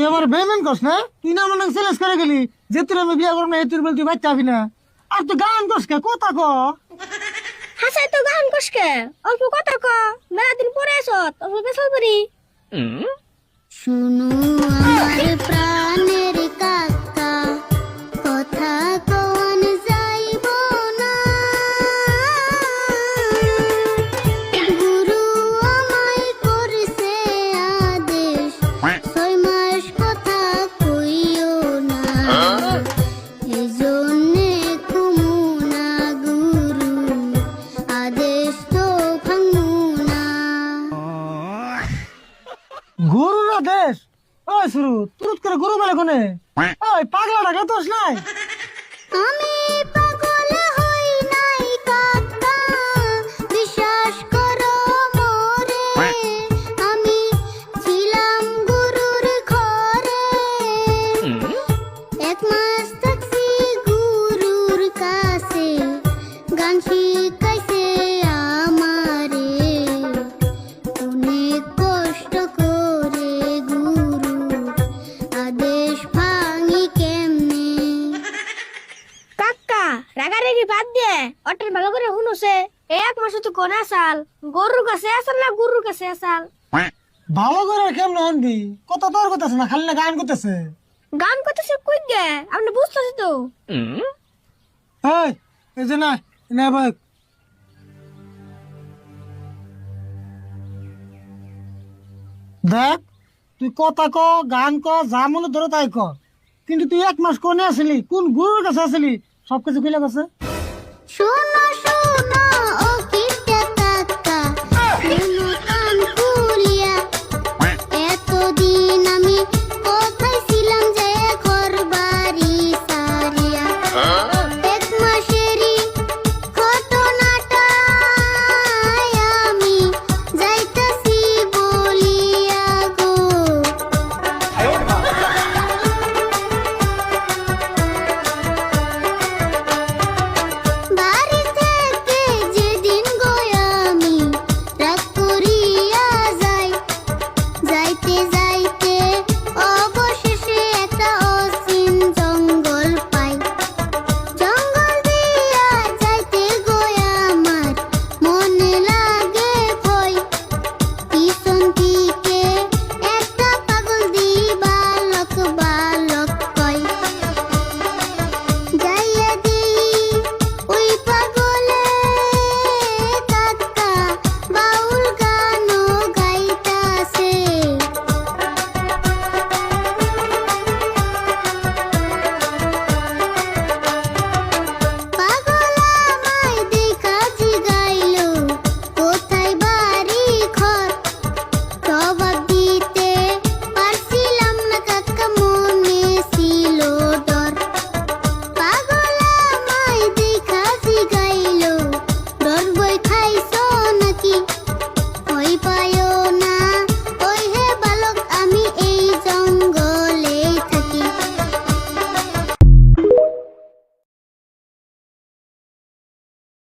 আমার বেমেন কস না, তুই না মনে চ্যালেঞ্জ করে গেলি যে তুই আমি বিয়া করব না তুই বল তুই বাচ্চা হবি না। আর তুই গান কস কে কথা ক। হাসাই তো গান কসকে অল্প কথা ক, মেলা দিন পরে আসত অল্প বেসাল করি। শুনো আমার প্রাণের কাকা, কথা কন যাইব না। গুরু আমায় করছে আদেশ, 6 মাস কথা কইও না। এজন্যে কুমু না গুরু, আদেশ তো ভাঙু না। গুরুর আদেশ? ওই শুরু তুরুত করে গুরু বলে কোনে? ওই পাগলা ডাকে তোস নাই? আমি পাগল হই নাই কাকা, বিশ্বাস করো মোরে। আমি ছিলাম গুরুর ঘরে, 1 মাস থাকছি গুরুর কাছে। গান শিখাইছে আমারে, অনেক কষ্ট করে গুরু, আদেশ ভাঙি কেমনে। কাকা রাগারেগি বাদ দিয়ে অটের ভালো করে শুনুছে। এই 1 মাসে তো কোন আসাল গরুর কাছে আসাল না গুরুর কাছে আসাল? ভালো করে কেমন হনবি? কত তোর করতেছে না, খালি না গান করতেছে। গান করতেছে কই গে আপনি বুঝতেছি তো। এই এই যে না না ভাই, দেখ তুই কথা ক, গান ক, যা মনে ধরে তাই ক, কিন্তু তুই 1 মাস কোনে আসলি, কোন গুরুর কাছে আসলি, সবকিছু কইলা গেছে। শোনো